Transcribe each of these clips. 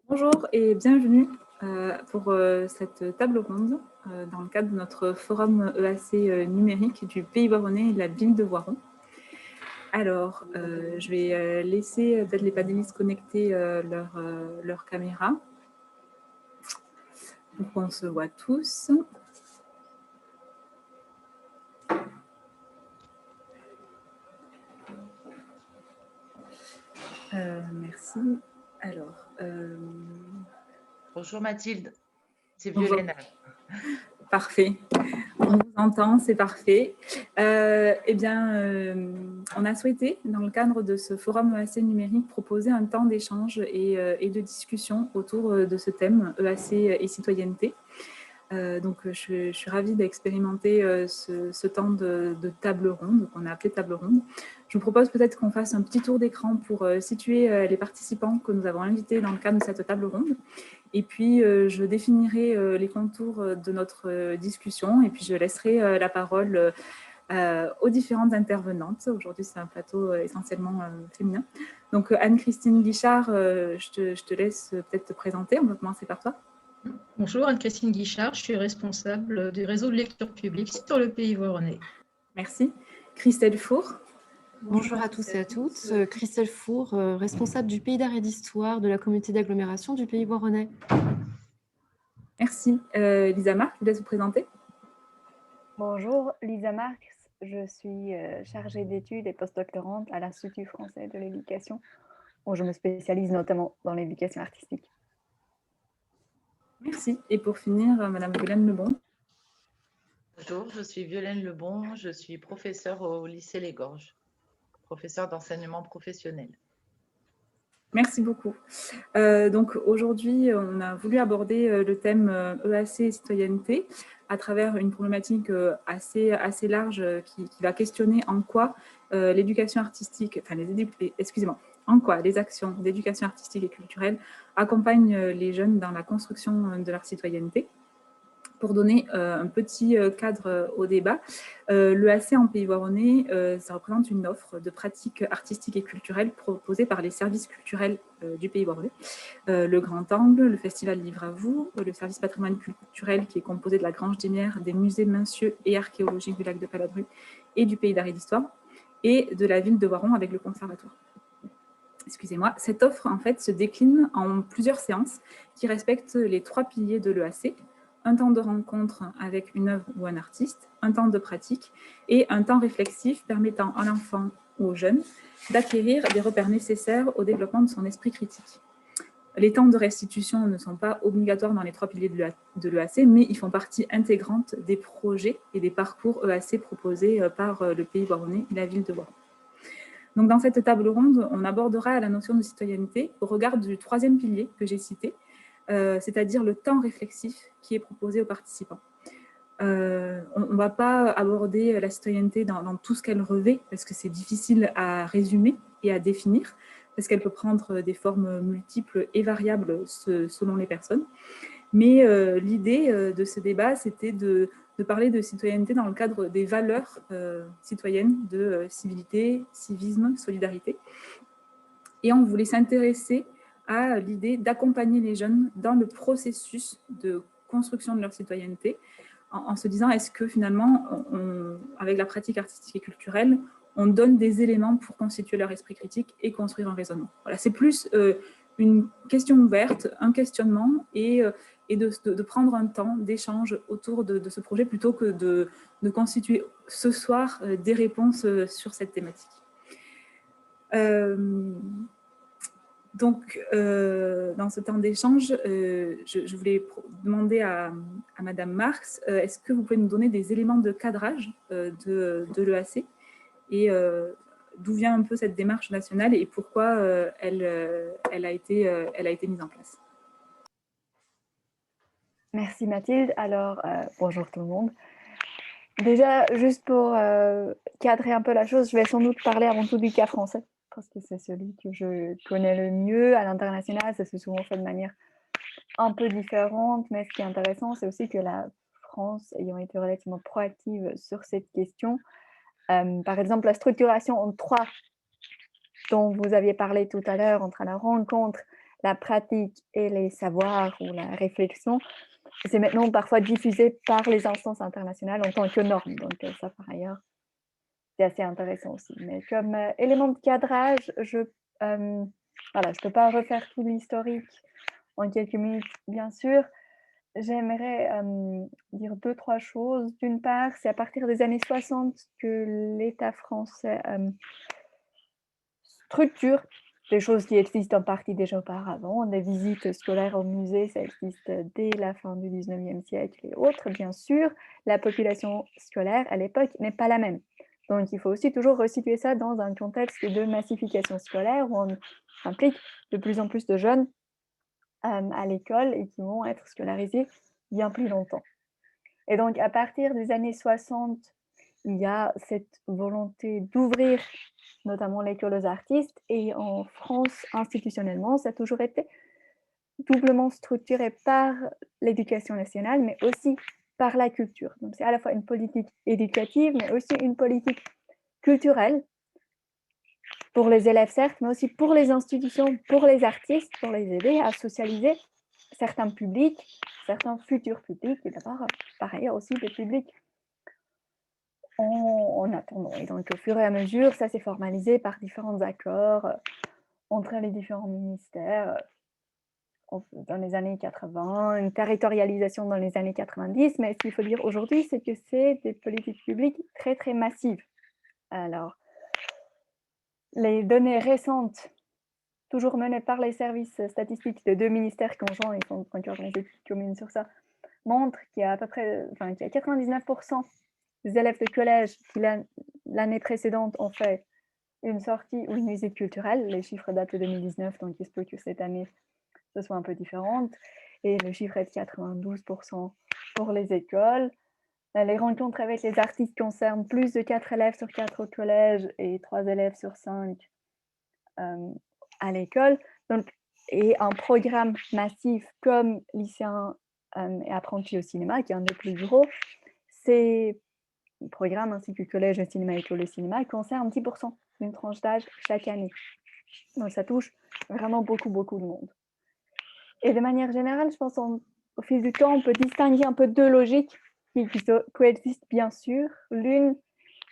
Bonjour et bienvenue pour cette table ronde dans le cadre de notre forum EAC numérique du Pays Voironnais et de la ville de Voiron. Alors, je vais laisser peut-être les panélistes connecter leur caméra pour qu'on se voit tous. Merci. Alors, bonjour Mathilde, c'est Violaine. Parfait. On vous entend, c'est parfait. Eh bien, on a souhaité, dans le cadre de ce forum EAC numérique, proposer un temps d'échange et de discussion autour de ce thème EAC et citoyenneté. Donc, je suis ravie d'expérimenter ce temps de table ronde, qu'on a appelé table ronde. Je vous propose peut-être qu'on fasse un petit tour d'écran pour situer les participants que nous avons invités dans le cadre de cette table ronde. Et puis, je définirai les contours de notre discussion et puis je laisserai la parole aux différentes intervenantes. Aujourd'hui, c'est un plateau essentiellement féminin. Donc, Anne-Christine Guichard, je te laisse peut-être te présenter. On va commencer par toi. Bonjour, Anne-Christine Guichard, je suis responsable du réseau de lecture publique sur le Pays Voironnais. Merci. Christelle Four. Bonjour à tous et à toutes. Christelle Four, responsable du pays d'art et d'histoire de la communauté d'agglomération du Pays Voironnais. Merci. Lisa Marc, je vous laisse vous présenter. Bonjour, Lisa Marx. Je suis chargée d'études et postdoctorante à l'Institut français de l'éducation, où je me spécialise notamment dans l'éducation artistique. Merci. Et pour finir, Madame Violaine Lebon. Bonjour, je suis Violaine Lebon, je suis professeure au lycée Les Gorges, professeure d'enseignement professionnel. Merci beaucoup. Donc aujourd'hui, on a voulu aborder le thème EAC et citoyenneté à travers une problématique assez large qui va questionner en quoi l'éducation artistique, enfin en quoi les actions d'éducation artistique et culturelle accompagnent les jeunes dans la construction de leur citoyenneté. Pour donner un petit cadre au débat, l'EAC en Pays Voironnais, ça représente une offre de pratiques artistiques et culturelles proposées par les services culturels du Pays Voironnais. Le Grand Angle, le Festival Livre à vous, le service patrimoine culturel qui est composé de la Grange des Mières, des musées Mincieux et archéologiques du lac de Paladru et du Pays d'art et d'histoire, et de la ville de Voiron avec le conservatoire. Excusez-moi, cette offre en fait se décline en plusieurs séances qui respectent les 3 piliers de l'EAC: un temps de rencontre avec une œuvre ou un artiste, un temps de pratique et un temps réflexif permettant à l'enfant ou au jeune d'acquérir des repères nécessaires au développement de son esprit critique. Les temps de restitution ne sont pas obligatoires dans les 3 piliers de l'EAC, mais ils font partie intégrante des projets et des parcours EAC proposés par le Pays Voironnais et la ville de Voiron. Donc, dans cette table ronde, on abordera la notion de citoyenneté au regard du 3e pilier que j'ai cité, c'est-à-dire le temps réflexif qui est proposé aux participants. On ne va pas aborder la citoyenneté dans tout ce qu'elle revêt, parce que c'est difficile à résumer et à définir, parce qu'elle peut prendre des formes multiples et variables selon les personnes. Mais l'idée de ce débat, c'était de parler de citoyenneté dans le cadre des valeurs citoyennes de civilité, civisme, solidarité. Et on voulait s'intéresser à l'idée d'accompagner les jeunes dans le processus de construction de leur citoyenneté, en se disant, est-ce que finalement, avec la pratique artistique et culturelle, on donne des éléments pour constituer leur esprit critique et construire un raisonnement. Voilà, c'est plus une question ouverte, un questionnement et de prendre un temps d'échange autour de ce projet plutôt que de constituer ce soir des réponses sur cette thématique. Donc, dans ce temps d'échange, je voulais demander à Madame Marx, est-ce que vous pouvez nous donner des éléments de cadrage de l'EAC et d'où vient un peu cette démarche nationale et pourquoi elle a été mise en place? Merci Mathilde. Alors, bonjour tout le monde. Déjà, juste pour cadrer un peu la chose, je vais sans doute parler avant tout du cas français, parce que c'est celui que je connais le mieux. À l'international, ça s'est souvent fait de manière un peu différente, mais ce qui est intéressant, c'est aussi que la France, ayant été relativement proactive sur cette question, par exemple, la structuration en 3 dont vous aviez parlé tout à l'heure, entre la rencontre, la pratique et les savoirs ou la réflexion, c'est maintenant parfois diffusé par les instances internationales en tant que norme. Donc ça, par ailleurs, c'est assez intéressant aussi. Mais comme élément de cadrage, voilà, je ne peux pas refaire tout l'historique en quelques minutes, bien sûr. J'aimerais dire 2-3 choses. D'une part, c'est à partir des années 60 que l'État français structure des choses qui existent en partie déjà auparavant. Des visites scolaires au musée, ça existe dès la fin du 19e siècle et autres, bien sûr. La population scolaire, à l'époque, n'est pas la même. Donc, il faut aussi toujours resituer ça dans un contexte de massification scolaire où on implique de plus en plus de jeunes à l'école et qui vont être scolarisés bien plus longtemps. Et donc, à partir des années 60, il y a cette volonté d'ouvrir notamment l'école aux artistes. Et en France, institutionnellement, ça a toujours été doublement structuré par l'éducation nationale, mais aussi par la culture. Donc, c'est à la fois une politique éducative, mais aussi une politique culturelle pour les élèves, certes, mais aussi pour les institutions, pour les artistes, pour les aider à socialiser certains publics, certains futurs publics, et d'abord, par ailleurs, aussi des publics en attendant. Et donc, au fur et à mesure, ça s'est formalisé par différents accords entre les différents ministères dans les années 80, une territorialisation dans les années 90, mais ce qu'il faut dire aujourd'hui, c'est que c'est des politiques publiques très, très massives. Alors, les données récentes, toujours menées par les services statistiques de 2 ministères conjoints, ils font encore des études communes sur ça, montrent qu'il y a à peu près, qu'il y a 99% des élèves de collège qui l'année précédente ont fait une sortie ou une visite culturelle. Les chiffres datent de 2019, donc il se peut que cette année, ce soit un peu différente. Et le chiffre est de 92% pour les écoles. Les rencontres avec les artistes concernent plus de 4 élèves sur 4 au collège et 3 élèves sur 5 à l'école. Donc, et un programme massif comme lycéens et apprentis au cinéma, qui est un des plus gros, ces programmes ainsi que collège, le cinéma, école, le cinéma, concernent 10% d'une tranche d'âge chaque année. Donc ça touche vraiment beaucoup, beaucoup de monde. Et de manière générale, je pense au fil du temps, on peut distinguer un peu deux logiques qui coexistent bien sûr. L'une,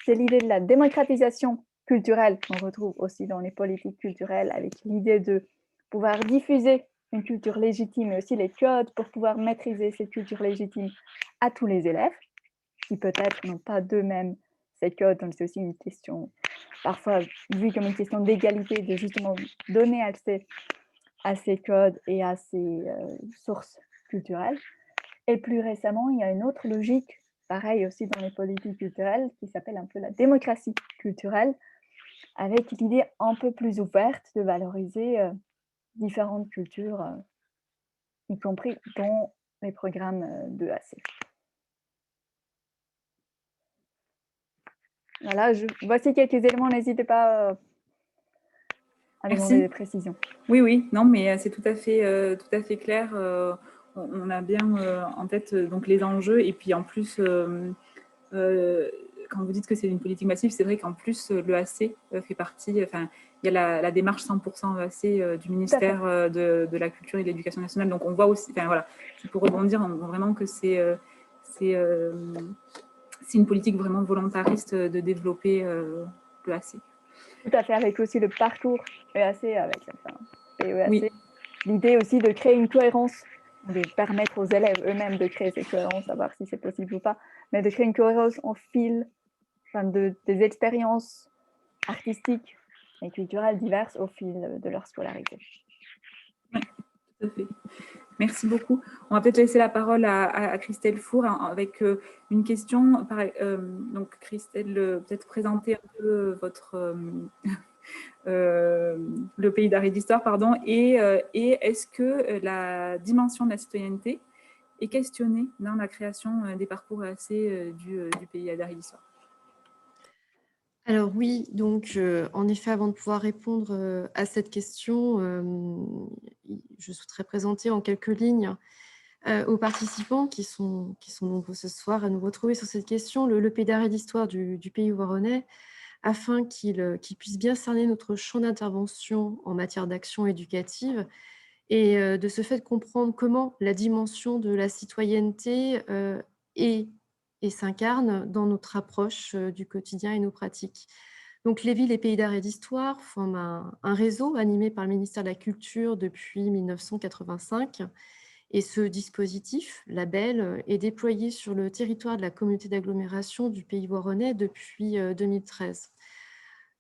c'est l'idée de la démocratisation culturelle qu'on retrouve aussi dans les politiques culturelles, avec l'idée de pouvoir diffuser une culture légitime et aussi les codes pour pouvoir maîtriser cette culture légitime à tous les élèves, qui peut-être n'ont pas d'eux-mêmes ces codes. Donc c'est aussi une question, parfois vue comme une question d'égalité, de justement donner accès à ces codes et à ces sources culturelles. Et plus récemment, il y a une autre logique, pareil aussi dans les politiques culturelles, qui s'appelle un peu la démocratie culturelle, avec l'idée un peu plus ouverte de valoriser différentes cultures, y compris dans les programmes d'EAC. Voilà, voici quelques éléments, n'hésitez pas à demander des précisions. Oui, oui, non, mais c'est tout à fait clair. On a bien en tête donc les enjeux et puis en plus, quand vous dites que c'est une politique massive, c'est vrai qu'en plus l'EAC fait partie. Enfin, il y a la démarche 100% EAC du ministère de la Culture et de l'Éducation nationale. Donc on voit aussi. Enfin voilà, c'est pour rebondir, on voit vraiment que c'est une politique vraiment volontariste de développer l'EAC. Tout à fait, avec aussi le parcours EAC, avec PEAC. Oui. L'idée aussi de créer une cohérence, de permettre aux élèves eux-mêmes de créer cette cohérence, à voir si c'est possible ou pas, mais de créer une cohérence en fil des expériences artistiques et culturelles diverses au fil de leur scolarité. Oui, tout à fait. Merci beaucoup. On va peut-être laisser la parole à Christelle Four avec une question. Donc, Christelle, peut-être présenter un peu votre le pays d'art et d'histoire, pardon, et est-ce que la dimension de la citoyenneté est questionnée dans la création des parcours assez du pays d'art et d'histoire? Alors oui, donc en effet, avant de pouvoir répondre à cette question, je souhaiterais présenter en quelques lignes aux participants qui sont nombreux ce soir à nous retrouver sur cette question, le pays d'art et d'histoire du pays voironnais, afin qu'il puisse bien cerner notre champ d'intervention en matière d'action éducative et de ce fait comprendre comment la dimension de la citoyenneté est et s'incarne dans notre approche du quotidien et nos pratiques. Donc les villes et pays d'art et d'histoire forment un réseau animé par le ministère de la Culture depuis 1985. Et ce dispositif, label, est déployé sur le territoire de la communauté d'agglomération du Pays Voironnais depuis 2013.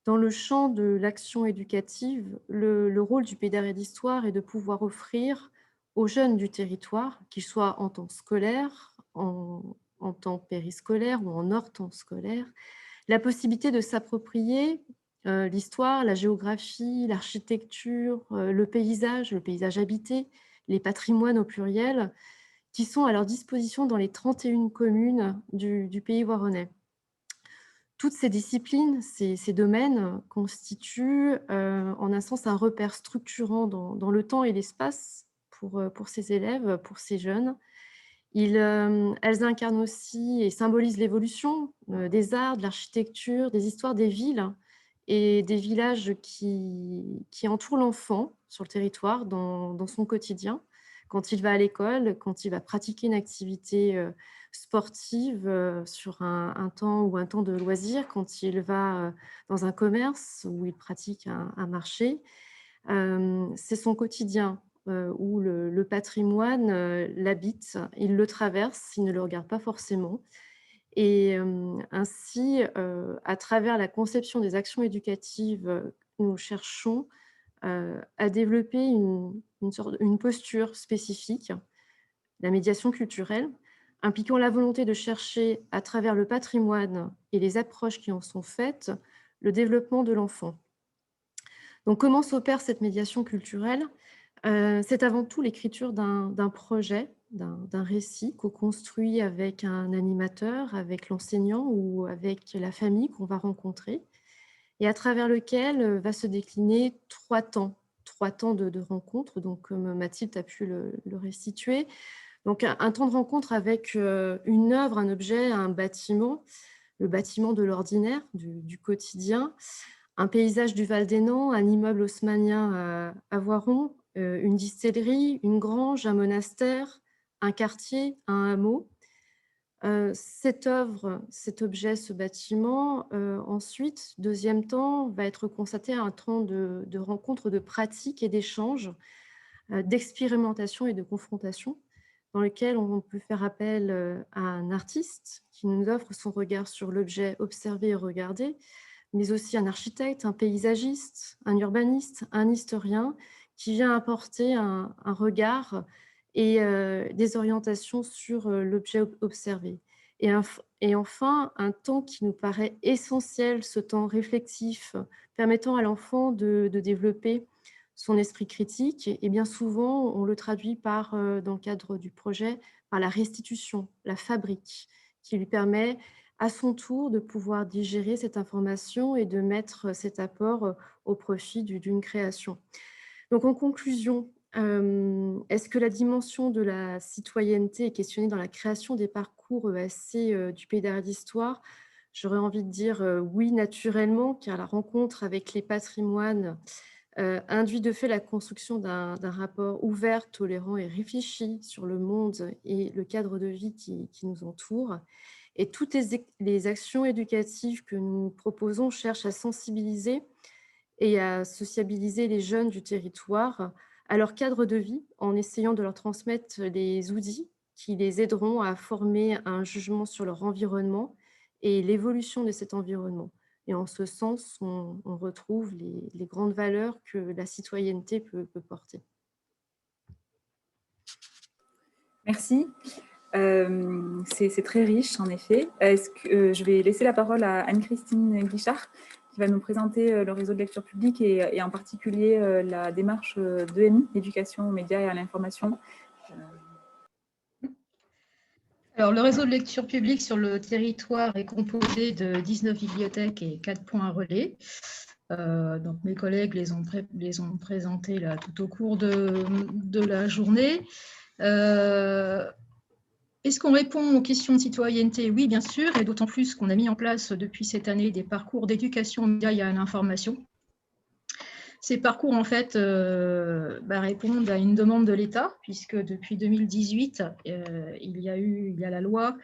Dans le champ de l'action éducative, le rôle du Pays d'art et d'histoire est de pouvoir offrir aux jeunes du territoire, qu'ils soient en temps scolaire, en temps périscolaire ou en hors temps scolaire, la possibilité de s'approprier l'histoire, la géographie, l'architecture, le paysage habité, les patrimoines au pluriel, qui sont à leur disposition dans les 31 communes du Pays Voironnais. Toutes ces disciplines, ces domaines constituent en un sens un repère structurant dans le temps et l'espace pour ces élèves, pour ces jeunes. Elles incarnent aussi et symbolisent l'évolution des arts, de l'architecture, des histoires des villes et des villages qui entourent l'enfant sur le territoire dans son quotidien, quand il va à l'école, quand il va pratiquer une activité sportive sur un temps ou un temps de loisir, quand il va dans un commerce où il pratique un marché. C'est son quotidien où le patrimoine l'habite, il le traverse, il ne le regarde pas forcément. Et ainsi, à travers la conception des actions éducatives, nous cherchons à développer une posture spécifique, la médiation culturelle, impliquant la volonté de chercher, à travers le patrimoine et les approches qui en sont faites, le développement de l'enfant. Donc, comment s'opère cette médiation culturelle ? C'est avant tout l'écriture d'un projet, d'un récit co-construit avec un animateur, avec l'enseignant ou avec la famille qu'on va rencontrer, et à travers lequel va se décliner trois temps de rencontre, donc comme Mathilde a pu le restituer. Donc un temps de rencontre avec une œuvre, un objet, un bâtiment, le bâtiment de l'ordinaire, du quotidien, un paysage du Val-des-Nants, un immeuble haussmannien à Voiron, une distillerie, une grange, un monastère, un quartier, un hameau. Cette œuvre, cet objet, ce bâtiment, ensuite, deuxième temps, va être constaté à un temps de rencontre, de pratique et d'échange, d'expérimentation et de confrontation, dans lequel on peut faire appel à un artiste qui nous offre son regard sur l'objet observé et regardé, mais aussi un architecte, un paysagiste, un urbaniste, un historien, qui vient apporter un regard et des orientations sur l'objet observé. Et enfin, un temps qui nous paraît essentiel, ce temps réflexif, permettant à l'enfant de développer son esprit critique. Et bien souvent, on le traduit par, dans le cadre du projet, par la restitution, la fabrique, qui lui permet à son tour de pouvoir digérer cette information et de mettre cet apport au profit d'une création. Donc en conclusion, est-ce que la dimension de la citoyenneté est questionnée dans la création des parcours EAC du Pays d'art et d'histoire ? J'aurais envie de dire oui, naturellement, car la rencontre avec les patrimoines induit de fait la construction d'un rapport ouvert, tolérant et réfléchi sur le monde et le cadre de vie qui nous entoure. Et toutes les actions éducatives que nous proposons cherchent à sensibiliser et à sociabiliser les jeunes du territoire à leur cadre de vie, en essayant de leur transmettre les outils qui les aideront à former un jugement sur leur environnement et l'évolution de cet environnement. Et en ce sens, on retrouve les grandes valeurs que la citoyenneté peut porter. Merci. C'est très riche, en effet. Je vais laisser la parole à Anne-Christine Guichard, qui va nous présenter le réseau de lecture publique et en particulier la démarche d'EMI, éducation aux médias et à l'information. Alors, le réseau de lecture publique sur le territoire est composé de 19 bibliothèques et 4 points relais. Donc, mes collègues les ont présentés là, tout au cours de la journée. Est-ce qu'on répond aux questions de citoyenneté? Oui, bien sûr, et d'autant plus qu'on a mis en place depuis cette année des parcours d'éducation aux médias et à l'information. Ces parcours, en fait, répondent à une demande de l'État, puisque depuis 2018, il y a la loi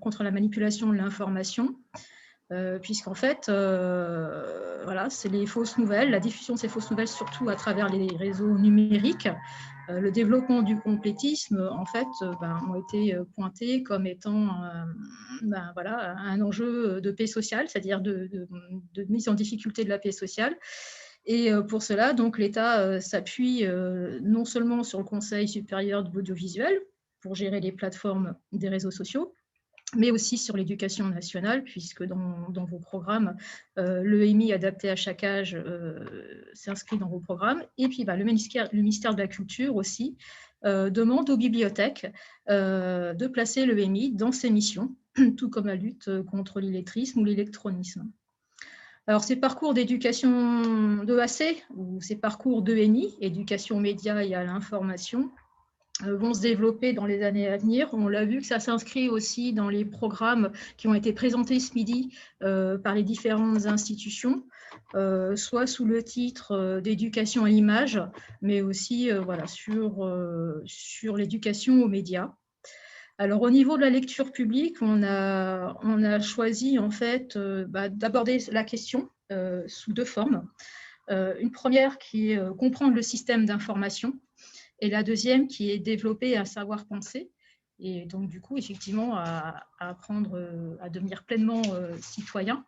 contre la manipulation de l'information, puisqu'en fait, voilà, c'est les fausses nouvelles, la diffusion de ces fausses nouvelles, surtout à travers les réseaux numériques, le développement du complétisme, en fait, ont été pointés comme étant voilà, un enjeu de paix sociale, c'est-à-dire de mise en difficulté de la paix sociale. Et pour cela, donc, l'État s'appuie non seulement sur le Conseil supérieur de l'audiovisuel pour gérer les plateformes des réseaux sociaux, mais aussi sur l'éducation nationale, puisque dans vos programmes, l'EMI adapté à chaque âge s'inscrit dans vos programmes. Et puis, le ministère de la Culture aussi demande aux bibliothèques de placer l'EMI dans ses missions, tout comme la lutte contre l'illettrisme ou l'électronisme. Alors, ces parcours d'éducation d'EAC ou ces parcours d'ENI, éducation aux médias et à l'information, vont se développer dans les années à venir. On l'a vu que ça s'inscrit aussi dans les programmes qui ont été présentés ce midi par les différentes institutions, soit sous le titre d'éducation à l'image, mais aussi voilà, sur l'éducation aux médias. Alors, au niveau de la lecture publique, on a choisi en fait d'aborder la question sous deux formes. Une première qui est comprendre le système d'information et la deuxième qui est développer un savoir-penser et donc du coup effectivement à apprendre à devenir pleinement citoyen.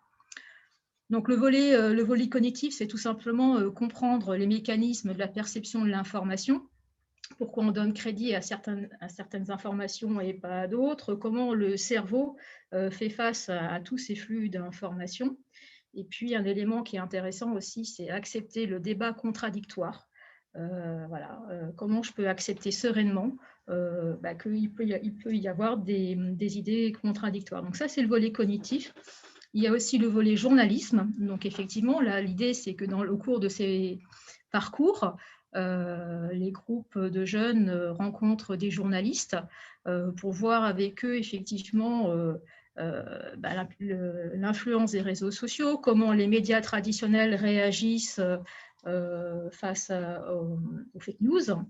Donc le volet cognitif, c'est tout simplement comprendre les mécanismes de la perception de l'information. Pourquoi on donne crédit à certaines informations et pas à d'autres, comment le cerveau fait face à tous ces flux d'informations. Et puis, un élément qui est intéressant aussi, c'est accepter le débat contradictoire. Voilà, comment je peux accepter sereinement qu'il peut y avoir des idées contradictoires. Donc ça, c'est le volet cognitif. Il y a aussi le volet journalisme. Donc effectivement, là, l'idée, c'est que au cours de ces parcours, les groupes de jeunes rencontrent des journalistes pour voir avec eux effectivement l'influence des réseaux sociaux, comment les médias traditionnels réagissent face aux fake news.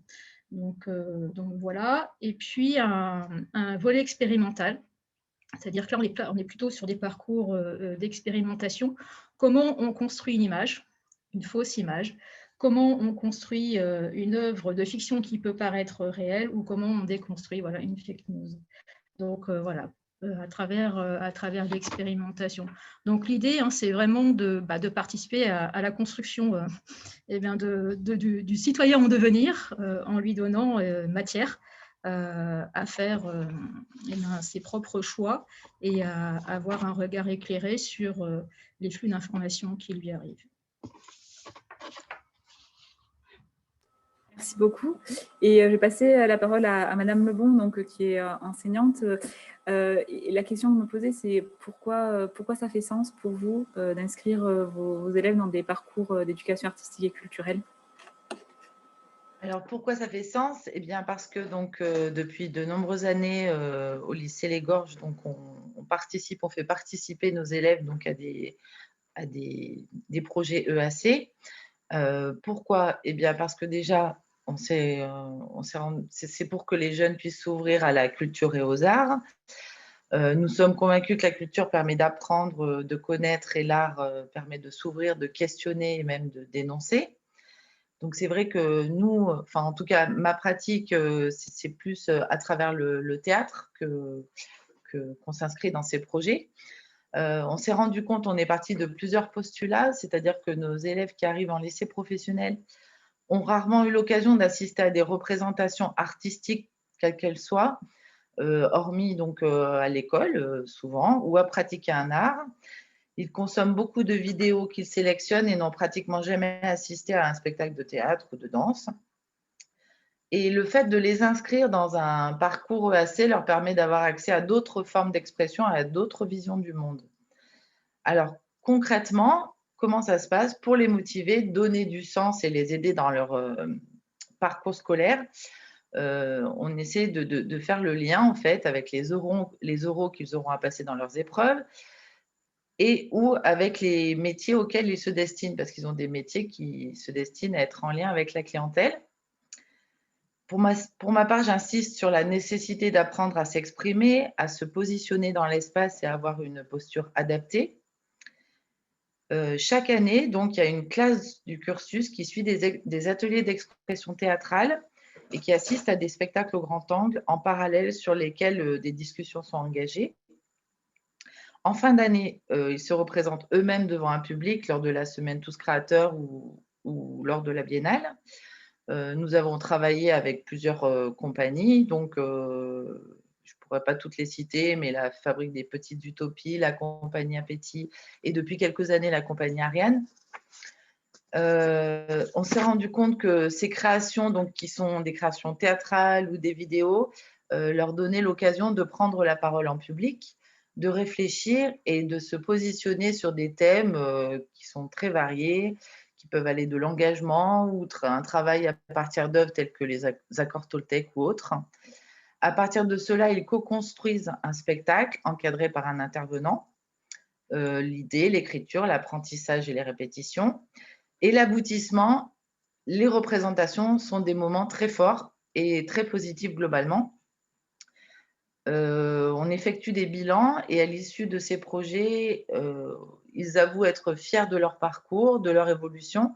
Donc voilà. Et puis un volet expérimental. C'est-à-dire que là, on est plutôt sur des parcours d'expérimentation. Comment on construit une image, une fausse image, comment on construit une œuvre de fiction qui peut paraître réelle ou comment on déconstruit voilà, une fake news. Donc voilà, à travers l'expérimentation. Donc l'idée, c'est vraiment de participer à la construction du citoyen en devenir en lui donnant matière à faire ses propres choix et à avoir un regard éclairé sur les flux d'informations qui lui arrivent. Merci beaucoup. Et je vais passer la parole à Madame Lebon, donc, qui est enseignante. Et la question que je me posais, c'est pourquoi ça fait sens pour vous d'inscrire vos élèves dans des parcours d'éducation artistique et culturelle? Alors, pourquoi ça fait sens? Eh bien, parce que donc, depuis de nombreuses années au lycée Les Gorges, donc, on fait participer nos élèves donc, à des projets EAC. Pourquoi? Eh bien, parce que déjà, c'est pour que les jeunes puissent s'ouvrir à la culture et aux arts. Nous sommes convaincus que la culture permet d'apprendre, de connaître et l'art permet de s'ouvrir, de questionner et même de dénoncer. Donc, c'est vrai que nous, enfin, en tout cas, ma pratique, c'est plus à travers le théâtre qu'on s'inscrit dans ces projets. On s'est rendu compte, on est parti de plusieurs postulats, c'est-à-dire que nos élèves qui arrivent en lycée professionnel ont rarement eu l'occasion d'assister à des représentations artistiques, quelles qu'elles soient, hormis donc à l'école, souvent, ou à pratiquer un art. Ils consomment beaucoup de vidéos qu'ils sélectionnent et n'ont pratiquement jamais assisté à un spectacle de théâtre ou de danse. Et le fait de les inscrire dans un parcours EAC leur permet d'avoir accès à d'autres formes d'expression, à d'autres visions du monde. Alors, concrètement, comment ça se passe? Pour les motiver, donner du sens et les aider dans leur parcours scolaire, on essaie de faire le lien en fait avec les oraux qu'ils auront à passer dans leurs épreuves, et ou avec les métiers auxquels ils se destinent, parce qu'ils ont des métiers qui se destinent à être en lien avec la clientèle. Pour ma part, j'insiste sur la nécessité d'apprendre à s'exprimer, à se positionner dans l'espace et à avoir une posture adaptée. Chaque année, donc, il y a une classe du cursus qui suit des ateliers d'expression théâtrale et qui assiste à des spectacles au grand angle en parallèle sur lesquels des discussions sont engagées. En fin d'année, ils se représentent eux-mêmes devant un public lors de la semaine Tous Créateurs ou lors de la Biennale. Nous avons travaillé avec plusieurs compagnies, donc je ne pourrais pas toutes les citer, mais la Fabrique des Petites Utopies, la compagnie Appétit et depuis quelques années la compagnie Ariane. On s'est rendu compte que ces créations, donc, qui sont des créations théâtrales ou des vidéos, leur donnaient l'occasion de prendre la parole en public, de réfléchir et de se positionner sur des thèmes qui sont très variés, qui peuvent aller de l'engagement ou un travail à partir d'œuvres telles que les accords Toltec ou autres. À partir de cela, ils co-construisent un spectacle encadré par un intervenant, l'idée, l'écriture, l'apprentissage et les répétitions. Et l'aboutissement, les représentations sont des moments très forts et très positifs globalement. On effectue des bilans et à l'issue de ces projets, ils avouent être fiers de leur parcours, de leur évolution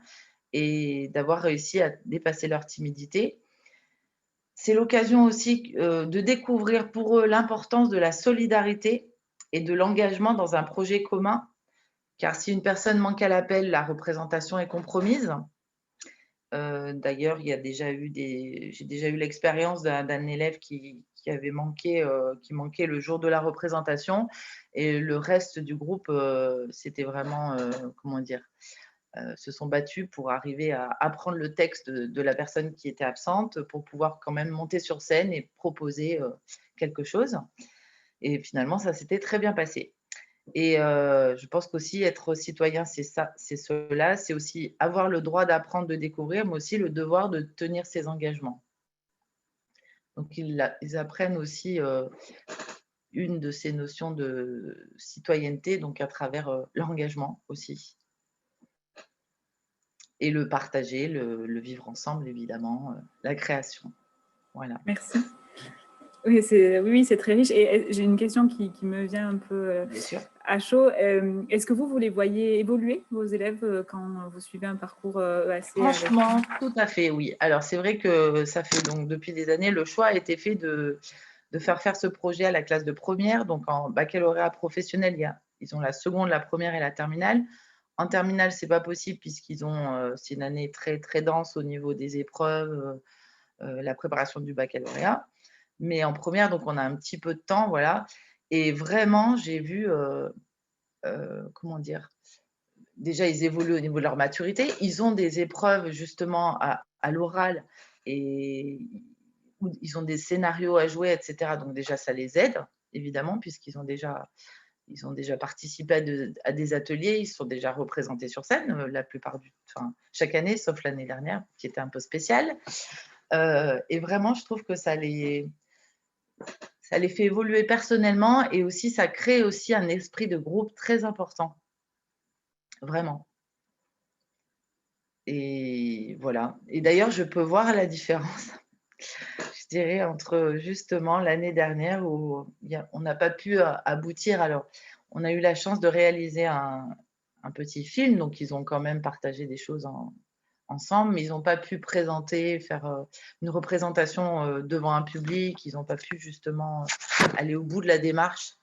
et d'avoir réussi à dépasser leur timidité. C'est l'occasion aussi de découvrir pour eux l'importance de la solidarité et de l'engagement dans un projet commun, car si une personne manque à l'appel, la représentation est compromise. D'ailleurs, j'ai déjà eu l'expérience d'un élève qui manquait le jour de la représentation et le reste du groupe, c'était vraiment, se sont battus pour arriver à apprendre le texte de la personne qui était absente pour pouvoir quand même monter sur scène et proposer quelque chose. Et finalement, ça s'était très bien passé. Et je pense qu'aussi être citoyen, c'est ça, c'est cela, c'est aussi avoir le droit d'apprendre, de découvrir, mais aussi le devoir de tenir ses engagements. Donc, ils apprennent aussi une de ces notions de citoyenneté, donc à travers l'engagement aussi. Et le partager, le vivre ensemble, évidemment, la création. Voilà. Merci. Oui, c'est très riche. Et j'ai une question qui me vient un peu à chaud. Est-ce que vous les voyez évoluer, vos élèves, quand vous suivez un parcours EAC? Franchement, tout à fait, oui. Alors, c'est vrai que ça fait donc depuis des années, le choix a été fait de faire ce projet à la classe de première. Donc, en baccalauréat professionnel, ils ont la seconde, la première et la terminale. En terminale, ce n'est pas possible puisqu'ils ont, c'est une année très, très dense au niveau des épreuves, la préparation du baccalauréat. Mais en première, donc, on a un petit peu de temps, voilà. Et vraiment, j'ai vu, comment dire, déjà, ils évoluent au niveau de leur maturité. Ils ont des épreuves, justement, à l'oral et ils ont des scénarios à jouer, etc. Donc, déjà, ça les aide, évidemment, puisqu'ils ont déjà participé à des ateliers, ils sont déjà représentés sur scène, chaque année, sauf l'année dernière, qui était un peu spéciale. Et vraiment, je trouve que ça les fait évoluer personnellement et aussi, ça crée aussi un esprit de groupe très important. Vraiment. Et voilà. Et d'ailleurs, je peux voir la différence, je dirais, entre justement l'année dernière où on n'a pas pu aboutir. Alors, on a eu la chance de réaliser un petit film, donc ils ont quand même partagé des choses ensemble, mais ils n'ont pas pu faire une représentation devant un public, ils n'ont pas pu justement aller au bout de la démarche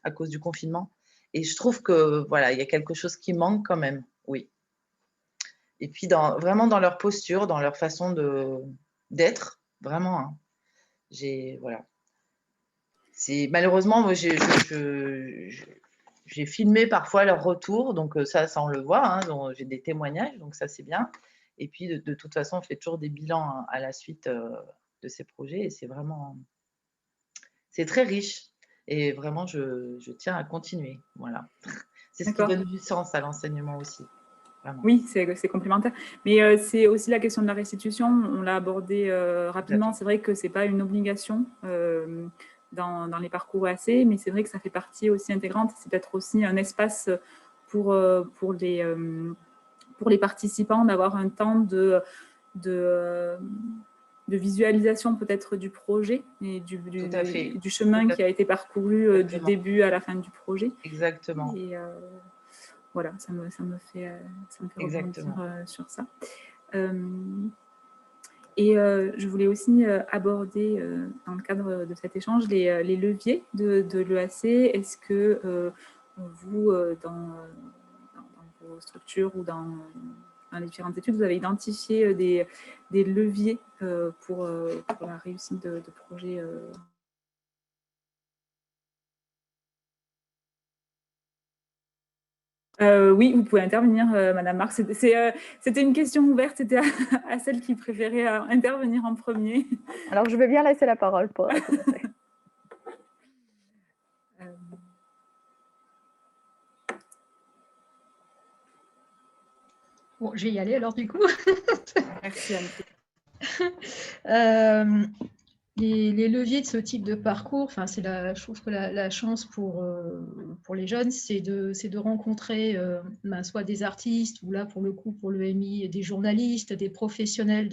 à cause du confinement. Et je trouve que voilà, il y a quelque chose qui manque quand même, oui. Et puis vraiment dans leur posture, dans leur façon d'être, vraiment. Hein. Voilà. Malheureusement, moi, j'ai filmé parfois leur retour, donc ça on le voit. Hein, j'ai des témoignages, donc ça c'est bien. Et puis de toute façon, on fait toujours des bilans à la suite de ces projets, et c'est très riche. Et vraiment, je tiens à continuer. Voilà. C'est ce qui donne du sens à l'enseignement aussi. Vraiment. Oui, c'est complémentaire. Mais c'est aussi la question de la restitution. On l'a abordé rapidement. C'est vrai que ce n'est pas une obligation dans les parcours EAC, mais c'est vrai que ça fait partie aussi intégrante. C'est peut-être aussi un espace pour les participants d'avoir un temps de visualisation peut-être du projet et du chemin qui a été parcouru du début à la fin du projet. Exactement. Et voilà, ça me fait rebondir sur ça. Et je voulais aussi aborder, dans le cadre de cet échange, les leviers de l'EAC. Est-ce que vous, dans vos structures ou dans les différentes études, vous avez identifié des leviers pour la réussite de projets oui, vous pouvez intervenir, Madame Marc. C'était une question ouverte, c'était à celle qui préférait intervenir en premier. Alors, je vais bien laisser la parole pour commencer. Bon, je vais y aller alors du coup. Merci Anne. Les leviers de ce type de parcours, je trouve que la chance pour les jeunes, c'est de rencontrer soit des artistes, ou là pour le coup pour l'EMI, des journalistes, des professionnels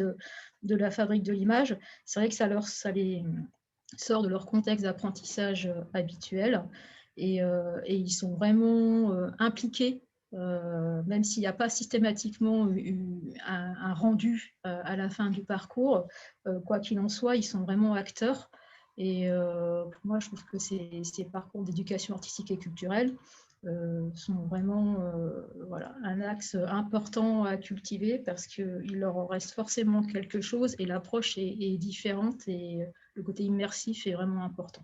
de la fabrique de l'image. C'est vrai que ça les sort de leur contexte d'apprentissage habituel et ils sont vraiment impliqués. Même s'il n'y a pas systématiquement un rendu à la fin du parcours, quoi qu'il en soit, ils sont vraiment acteurs. Et pour moi, je trouve que ces parcours d'éducation artistique et culturelle sont vraiment un axe important à cultiver parce qu'il leur en reste forcément quelque chose et l'approche est différente et le côté immersif est vraiment important.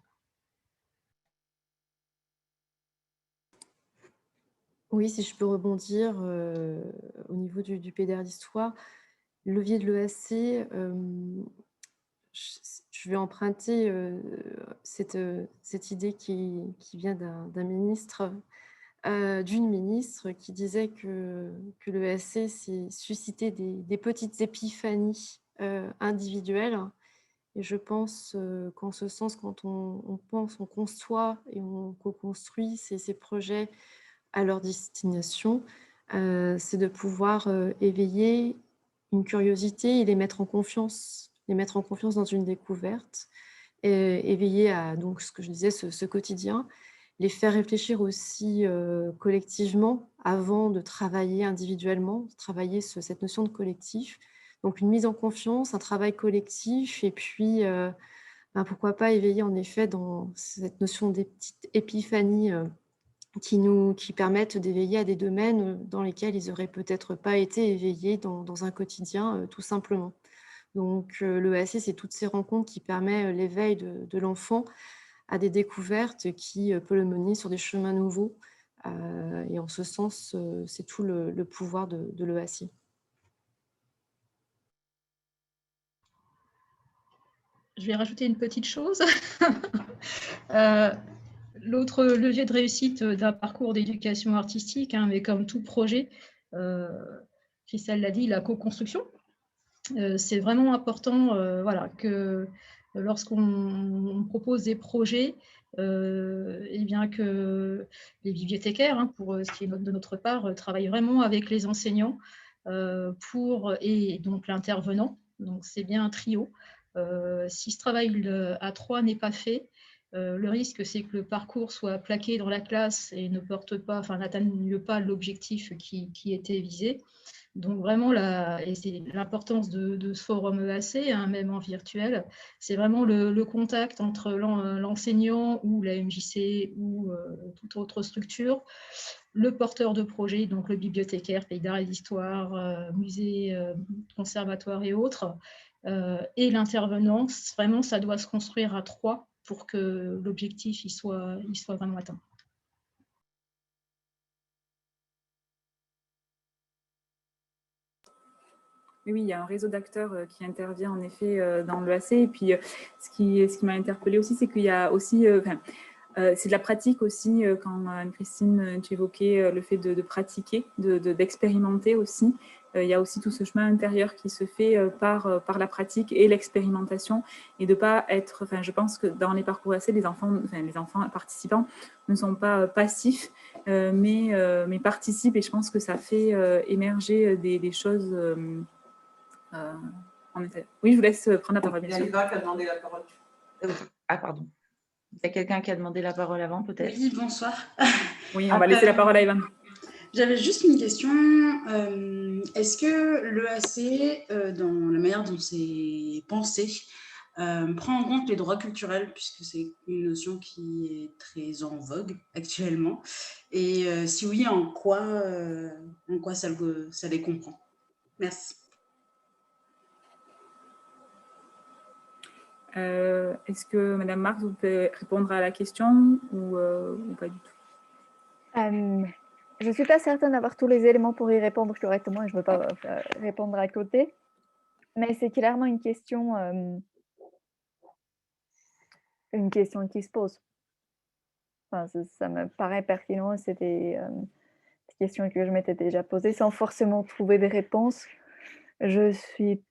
Oui, si je peux rebondir au niveau du PDR d'histoire, le levier de l'EAC, je vais emprunter cette idée qui vient d'un ministre, d'une ministre qui disait que l'EAC, c'est susciter des petites épiphanies individuelles. Et je pense qu'en ce sens, quand on pense, on conçoit et on co-construit ces projets à leur destination, c'est de pouvoir éveiller une curiosité et les mettre en confiance dans une découverte, et éveiller à donc ce que je disais, ce quotidien, les faire réfléchir aussi collectivement avant de travailler individuellement, travailler cette notion de collectif. Donc une mise en confiance, un travail collectif, et puis pourquoi pas éveiller en effet dans cette notion des petites épiphanies qui permettent d'éveiller à des domaines dans lesquels ils n'auraient peut-être pas été éveillés dans un quotidien, tout simplement. Donc l'EAC, c'est toutes ces rencontres qui permettent l'éveil de l'enfant à des découvertes qui peut le mener sur des chemins nouveaux. Et en ce sens, c'est tout le pouvoir de l'EAC. Je vais rajouter une petite chose. L'autre levier de réussite d'un parcours d'éducation artistique, mais comme tout projet, Christelle l'a dit, la co-construction. C'est vraiment important que lorsqu'on propose des projets, et bien que les bibliothécaires, pour ce qui est de notre part, travaillent vraiment avec les enseignants et donc l'intervenant. Donc c'est bien un trio. Si ce travail à trois n'est pas fait, le risque, c'est que le parcours soit plaqué dans la classe et n'atteigne pas l'objectif qui était visé. Donc vraiment, c'est l'importance de ce forum EAC, même en virtuel, c'est vraiment le contact entre l'enseignant ou la MJC ou toute autre structure, le porteur de projet, donc le bibliothécaire, pays d'art et d'histoire, musée, conservatoire et autres, et l'intervenant. Vraiment, ça doit se construire à trois pour que l'objectif il soit vraiment atteint. Oui, il y a un réseau d'acteurs qui intervient en effet dans l'EAC. Et puis, ce qui m'a interpellée aussi, c'est qu'il y a aussi... c'est de la pratique aussi, quand Anne-Christine, tu évoquais le fait de pratiquer, d'expérimenter aussi. il y a aussi tout ce chemin intérieur qui se fait par la pratique et l'expérimentation, et de pas être, enfin, je pense que dans les parcours EAC, les enfants participants ne sont pas passifs, mais participent, et je pense que ça fait émerger des choses. En effet. Oui, je vous laisse prendre la parole. Il y a Eva qui a demandé la parole. Ah, pardon. Il y a quelqu'un qui a demandé la parole avant, peut-être? Oui, bonsoir. Oui, on va laisser la parole à Evan. J'avais juste une question. Est-ce que l'EAC, dans la manière dont c'est pensé, prend en compte les droits culturels, puisque c'est une notion qui est très en vogue actuellement, et si oui, en quoi ça les comprend? Merci. Est-ce que Madame Marx, vous pouvez répondre à la question ou pas du tout? Je ne suis pas certaine d'avoir tous les éléments pour y répondre correctement et je ne veux pas répondre à côté. Mais c'est clairement une question qui se pose. Enfin, ça me paraît pertinent. C'était une question que je m'étais déjà posée sans forcément trouver des réponses. Je ne suis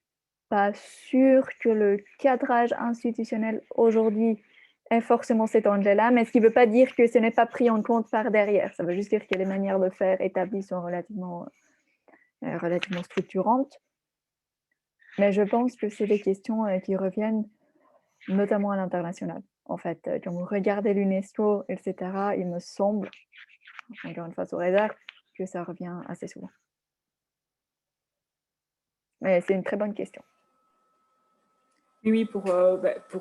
pas sûre que le cadrage institutionnel aujourd'hui ait forcément cet angle-là, mais ce qui ne veut pas dire que ce n'est pas pris en compte par derrière. Ça veut juste dire que les manières de faire établies sont relativement structurantes. Mais je pense que c'est des questions qui reviennent notamment à l'international. En fait, quand vous regardez l'UNESCO, etc., il me semble, encore une fois sous réserve, que ça revient assez souvent. Mais c'est une très bonne question. Oui, pour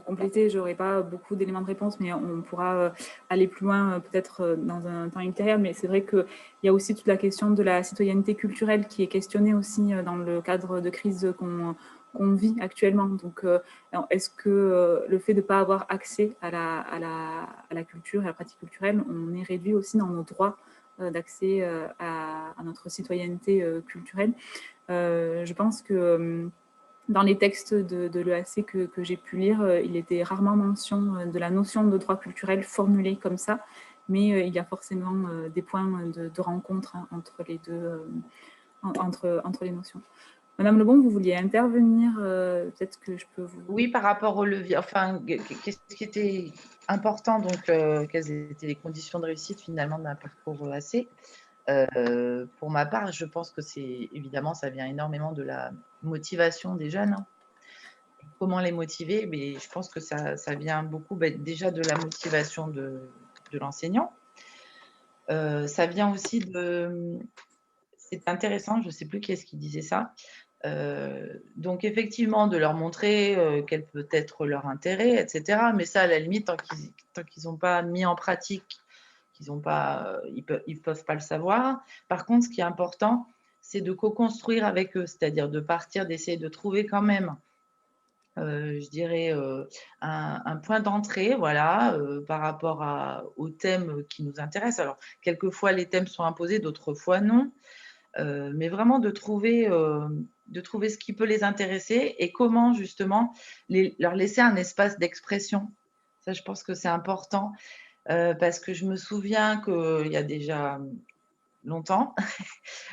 compléter, je n'aurai pas beaucoup d'éléments de réponse, mais on pourra aller plus loin peut-être dans un temps ultérieur. Mais c'est vrai qu'il y a aussi toute la question de la citoyenneté culturelle qui est questionnée aussi dans le cadre de crise qu'on vit actuellement. Donc, est-ce que le fait de ne pas avoir accès à la culture et à la pratique culturelle, on est réduit aussi dans nos droits d'accès à notre citoyenneté culturelle? Je pense que dans les textes de l'EAC que j'ai pu lire, il était rarement mention de la notion de droit culturel formulée comme ça, mais il y a forcément des points de rencontre entre les deux, entre les notions. Madame Lebon, vous vouliez intervenir, peut-être que je peux vous... Oui, par rapport au levier, enfin, qu'est-ce qui était important, donc, quelles étaient les conditions de réussite finalement d'un parcours EAC? Pour ma part, je pense que c'est évidemment, ça vient énormément de la motivation des jeunes. Comment les motiver? Mais je pense que ça vient beaucoup déjà de la motivation de l'enseignant. Ça vient aussi de... C'est intéressant, je ne sais plus qui est-ce qui disait ça. Donc effectivement, de leur montrer quel peut être leur intérêt, etc. Mais ça, à la limite, tant qu'ils n'ont pas mis en pratique, ils ne peuvent pas le savoir. Par contre, ce qui est important, c'est de co-construire avec eux, c'est-à-dire de partir, d'essayer de trouver quand même, je dirais, un point d'entrée, voilà, par rapport aux thèmes qui nous intéressent. Alors, quelquefois, les thèmes sont imposés, d'autres fois, non. Mais vraiment de trouver ce qui peut les intéresser et comment, justement, leur laisser un espace d'expression. Ça, je pense que c'est important. Parce que je me souviens qu'il y a déjà longtemps,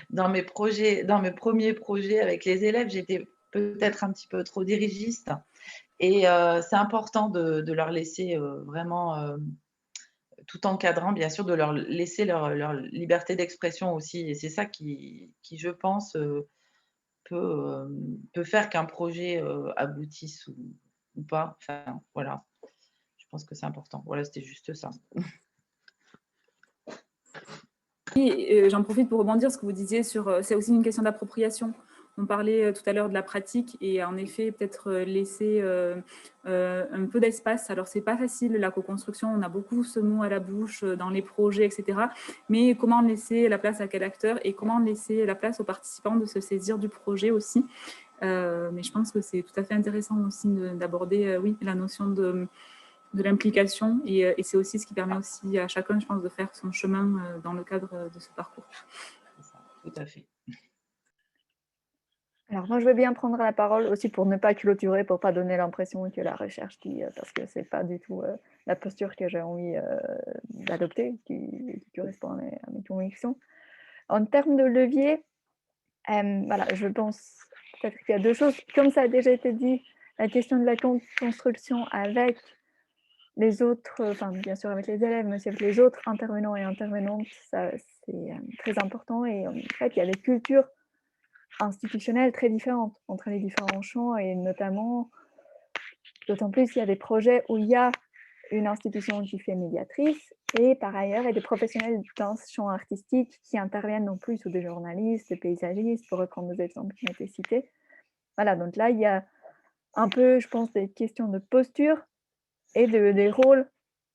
dans mes premiers projets avec les élèves, j'étais peut-être un petit peu trop dirigiste. Et c'est important de leur laisser vraiment, tout encadrant, bien sûr, de leur laisser leur liberté d'expression aussi. Et c'est ça qui je pense, peut faire qu'un projet aboutisse ou pas. Enfin, voilà. Je pense que c'est important. Voilà, c'était juste ça. J'en profite pour rebondir ce que vous disiez sur... c'est aussi une question d'appropriation. On parlait tout à l'heure de la pratique et en effet, peut-être laisser un peu d'espace. Alors, ce n'est pas facile, la co-construction. On a beaucoup ce mot à la bouche dans les projets, etc. Mais comment laisser la place à quel acteur et comment laisser la place aux participants de se saisir du projet aussi. Mais je pense que c'est tout à fait intéressant aussi d'aborder oui, la notion de l'implication et c'est aussi ce qui permet aussi à chacun, je pense, de faire son chemin dans le cadre de ce parcours. Tout à fait. Alors moi, je veux bien prendre la parole aussi pour ne pas clôturer, pour ne pas donner l'impression que la recherche parce que ce n'est pas du tout la posture que j'ai envie d'adopter, qui correspond à mes convictions. En termes de levier, Voilà, je pense peut-être qu'il y a deux choses. Comme ça a déjà été dit, la question de la construction avec les autres, enfin bien sûr avec les élèves, mais aussi avec les autres intervenants et intervenantes, ça c'est très important. Et en fait, il y a des cultures institutionnelles très différentes entre les différents champs, et notamment, d'autant plus, il y a des projets où il y a une institution qui fait médiatrice, et par ailleurs, il y a des professionnels dans ce champ artistique qui interviennent non plus, ou des journalistes, des paysagistes, pour reprendre des exemples qui ont été cités. Voilà, donc là, il y a un peu, je pense, des questions de posture et des rôles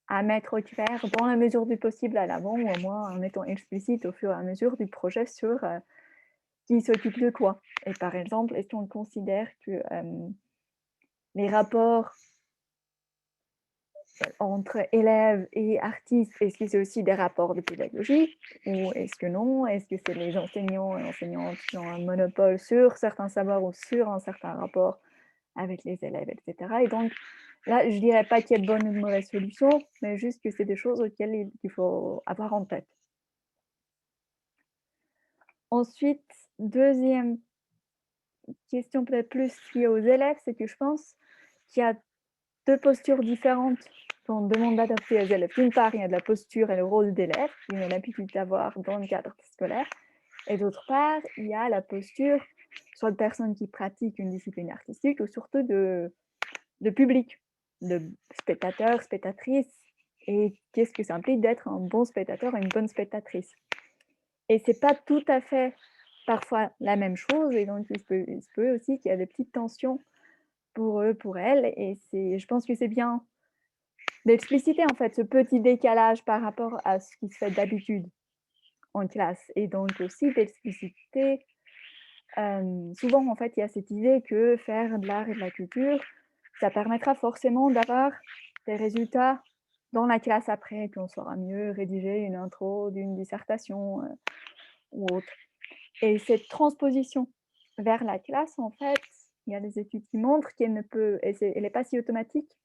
à mettre au clair dans la mesure du possible à l'avant, ou au moins en étant explicite au fur et à mesure du projet sur qui s'occupe de quoi. Et par exemple, est-ce qu'on considère que les rapports entre élèves et artistes, est-ce que c'est aussi des rapports de pédagogie, ou est-ce que non? Est-ce que c'est les enseignants et enseignantes qui ont un monopole sur certains savoirs ou sur un certain rapport avec les élèves, etc. Et donc, là, je ne dirais pas qu'il y a de bonne ou de mauvaise solution, mais juste que c'est des choses auxquelles il faut avoir en tête. Ensuite, deuxième question peut-être plus liée aux élèves, c'est que je pense qu'il y a deux postures différentes qu'on demande d'adopter aux élèves. D'une part, il y a de la posture et le rôle d'élève qu'on a l'habitude d'avoir dans le cadre scolaire. Et d'autre part, il y a la posture soit de personnes qui pratiquent une discipline artistique, ou surtout de public, de spectateurs, spectatrices, et qu'est-ce que ça implique d'être un bon spectateur et une bonne spectatrice. Et ce n'est pas tout à fait parfois la même chose, et donc il se peut aussi qu'il y a des petites tensions pour eux, pour elles, et je pense que c'est bien d'expliciter en fait ce petit décalage par rapport à ce qui se fait d'habitude en classe, et donc aussi d'expliciter. Souvent en fait il y a cette idée que faire de l'art et de la culture, ça permettra forcément d'avoir des résultats dans la classe après, qu'on saura mieux rédiger une intro d'une dissertation ou autre. Et cette transposition vers la classe, en fait, il y a des études qui montrent qu'elle n'est pas si automatique,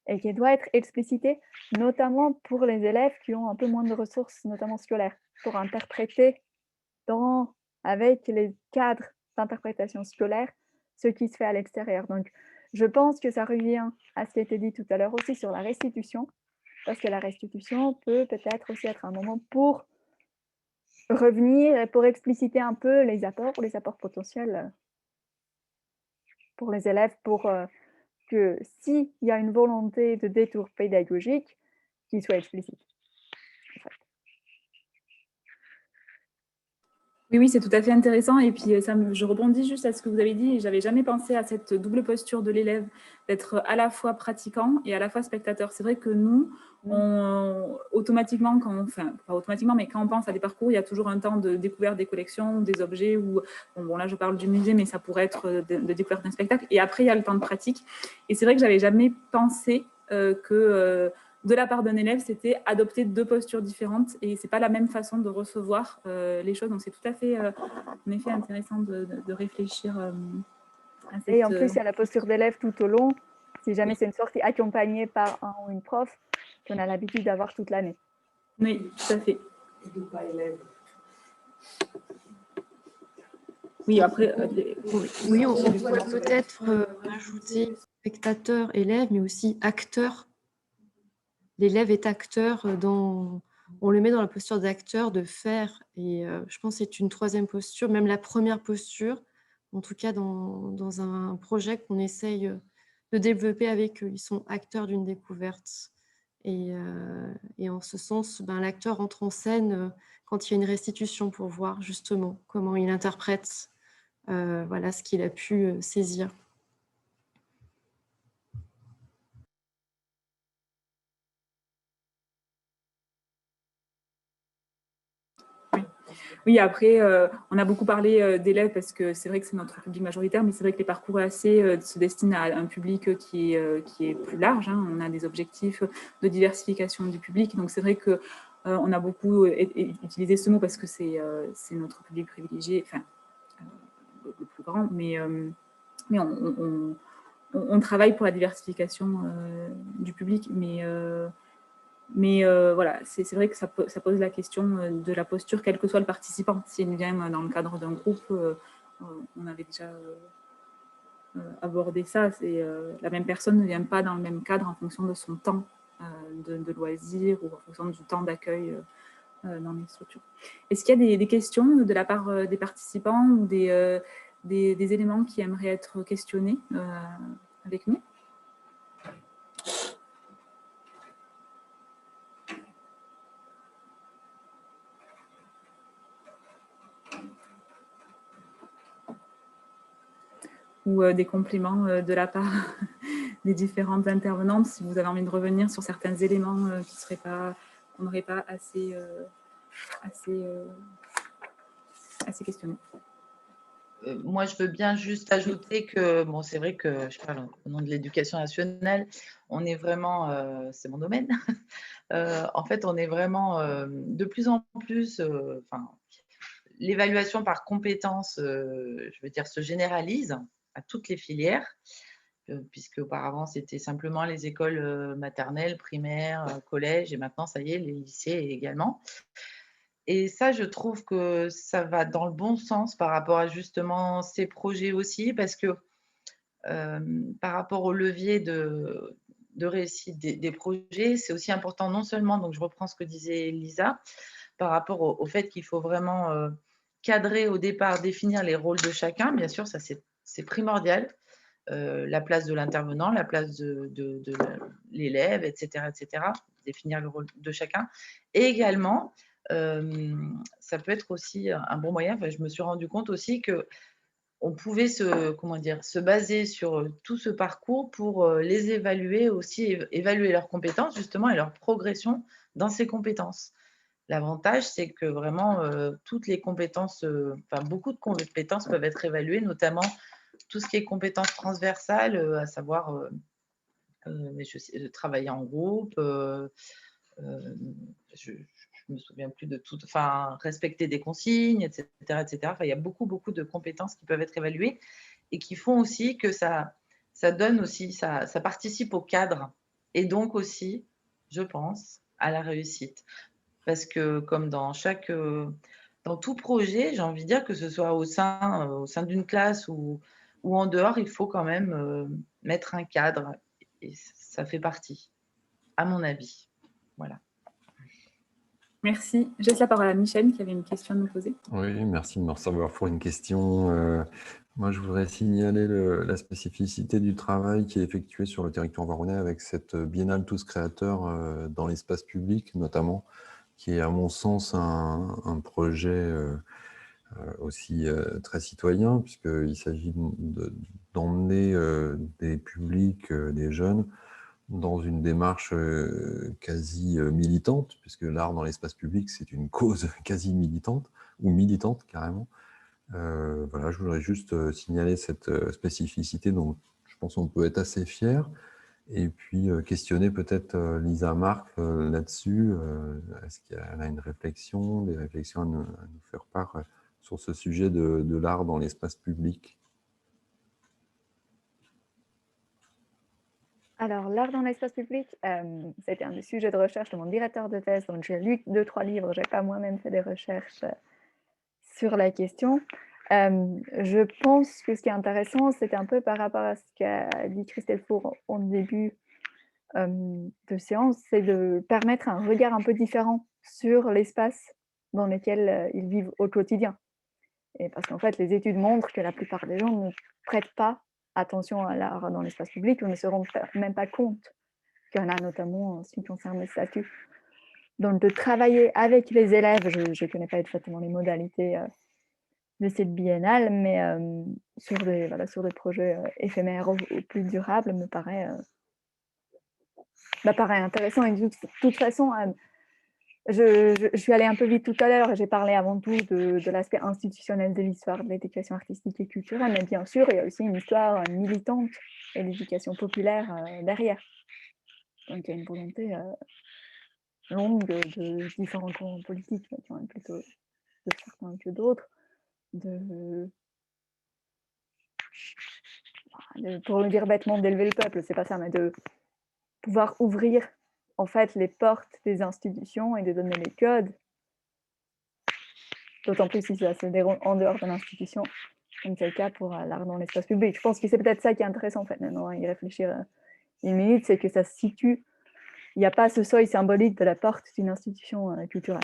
et qu'elle doit être explicitée, notamment pour les élèves qui ont un peu moins de ressources, notamment scolaires, pour interpréter avec les cadres d'interprétation scolaire ce qui se fait à l'extérieur. Donc, je pense que ça revient à ce qui a été dit tout à l'heure aussi sur la restitution, parce que la restitution peut peut-être aussi être un moment pour revenir et pour expliciter un peu les apports potentiels pour les élèves, pour que s'il y a une volonté de détour pédagogique, qu'il soit explicite. En fait. Oui, c'est tout à fait intéressant. Et puis, je rebondis juste à ce que vous avez dit. Je n'avais jamais pensé à cette double posture de l'élève, d'être à la fois pratiquant et à la fois spectateur. C'est vrai que nous, automatiquement, pas automatiquement, mais quand on pense à des parcours, il y a toujours un temps de découverte des collections, des objets, ou bon, là, je parle du musée, mais ça pourrait être de découverte d'un spectacle. Et après, il y a le temps de pratique. Et c'est vrai que je n'avais jamais pensé que... de la part d'un élève, c'était adopter deux postures différentes, et c'est pas la même façon de recevoir les choses. Donc c'est tout à fait, en effet, intéressant de réfléchir à cette... Et en plus, il y a la posture d'élève tout au long, si jamais c'est une sortie accompagnée par un ou une prof qu'on a l'habitude d'avoir toute l'année. Oui, tout à fait. Pas élève. Oui, après... oui, on pourrait peut-être rajouter spectateur, élève, mais aussi acteur. L'élève est acteur on le met dans la posture d'acteur, de faire, et je pense que c'est une troisième posture, même la première posture, en tout cas dans un projet qu'on essaye de développer avec eux. Ils sont acteurs d'une découverte, et en ce sens, l'acteur entre en scène quand il y a une restitution, pour voir justement comment il interprète voilà, ce qu'il a pu saisir. Oui, après, on a beaucoup parlé d'élèves parce que c'est vrai que c'est notre public majoritaire, mais c'est vrai que les parcours EAC se destinent à un public qui est plus large. Hein. On a des objectifs de diversification du public. Donc, c'est vrai qu'on a beaucoup utilisé ce mot parce que c'est notre public privilégié, enfin, le plus grand, mais on travaille pour la diversification du public. Mais Mais voilà, c'est vrai que ça pose la question de la posture, quel que soit le participant. S'il vient dans le cadre d'un groupe, on avait déjà abordé ça. La même personne ne vient pas dans le même cadre en fonction de son temps de loisirs ou en fonction du temps d'accueil dans les structures. Est-ce qu'il y a des questions de la part des participants ou des éléments qui aimeraient être questionnés avec nous? Ou des compléments de la part des différentes intervenantes, si vous avez envie de revenir sur certains éléments qu'on n'aurait pas assez questionnés. Moi, je veux bien juste ajouter que, bon, c'est vrai que je parle au nom de l'éducation nationale, on est vraiment, c'est mon domaine, en fait, on est vraiment de plus en plus, l'évaluation par compétences, je veux dire, se généralise à toutes les filières, puisque auparavant, c'était simplement les écoles maternelles, primaires, collèges, et maintenant, ça y est, les lycées également. Et ça, je trouve que ça va dans le bon sens par rapport à justement ces projets aussi, parce que par rapport au levier de réussite des projets, c'est aussi important non seulement, donc je reprends ce que disait Lisa, par rapport au fait qu'il faut vraiment cadrer au départ, définir les rôles de chacun. Bien sûr, ça c'est primordial. La place de l'intervenant, la place de l'élève, etc., définir le rôle de chacun. Et également, ça peut être aussi un bon moyen, je me suis rendu compte aussi qu'on pouvait se baser sur tout ce parcours pour les évaluer aussi, évaluer leurs compétences justement et leur progression dans ces compétences. L'avantage, c'est que vraiment, toutes les compétences, beaucoup de compétences peuvent être évaluées, notamment tout ce qui est compétences transversales, à savoir travailler en groupe, je ne me souviens plus de tout, respecter des consignes, etc. Il y a beaucoup de compétences qui peuvent être évaluées et qui font aussi que ça donne aussi, ça participe au cadre et donc aussi, je pense, à la réussite. Parce que comme dans tout projet, j'ai envie de dire que ce soit au sein d'une classe ou en dehors, il faut quand même mettre un cadre et ça fait partie, à mon avis. Voilà. Merci. Je laisse la parole à Michel qui avait une question à nous poser. Oui, merci de me recevoir pour une question. Moi, je voudrais signaler la spécificité du travail qui est effectué sur le territoire varonnais avec cette biennale Tous Créateurs dans l'espace public, notamment, qui est à mon sens un projet aussi très citoyen, puisqu'il s'agit d'emmener des publics, des jeunes, dans une démarche quasi militante, puisque l'art dans l'espace public, c'est une cause quasi militante, ou militante carrément. Voilà, je voudrais juste signaler cette spécificité dont je pense qu'on peut être assez fier, et puis questionner peut-être Lisa Marc là-dessus. Est-ce qu'elle a une réflexion, des réflexions à nous faire part sur ce sujet de l'art dans l'espace public? Alors, l'art dans l'espace public, c'était un des sujets de recherche de mon directeur de thèse, donc j'ai lu 2-3 livres, je n'ai pas moi-même fait des recherches sur la question. Je pense que ce qui est intéressant, c'était un peu par rapport à ce qu'a dit Christelle Four en début de séance, c'est de permettre un regard un peu différent sur l'espace dans lequel ils vivent au quotidien. Et parce qu'en fait, les études montrent que la plupart des gens ne prêtent pas attention à l'art dans l'espace public ou ne se rendent même pas compte qu'il y en a, notamment en ce qui concerne les statuts. Donc, de travailler avec les élèves, je ne connais pas exactement les modalités de cette biennale, mais sur des projets éphémères ou plus durables, me paraît intéressant. Et de toute façon, je suis allée un peu vite tout à l'heure et j'ai parlé avant tout de l'aspect institutionnel de l'histoire de l'éducation artistique et culturelle, mais bien sûr, il y a aussi une histoire militante et l'éducation populaire derrière. Donc, il y a une volonté longue de différents courants politiques, mais qui ont plutôt de certains que d'autres, pour le dire bêtement, d'élever le peuple, c'est pas ça, mais de pouvoir ouvrir en fait les portes des institutions et de donner les codes, d'autant plus si ça se déroule en dehors de l'institution, comme c'est le cas pour l'art dans l'espace public. Je pense que c'est peut-être ça qui est intéressant en fait maintenant à y réfléchir une minute, c'est que ça se situe, il n'y a pas ce seuil symbolique de la porte d'une institution culturelle.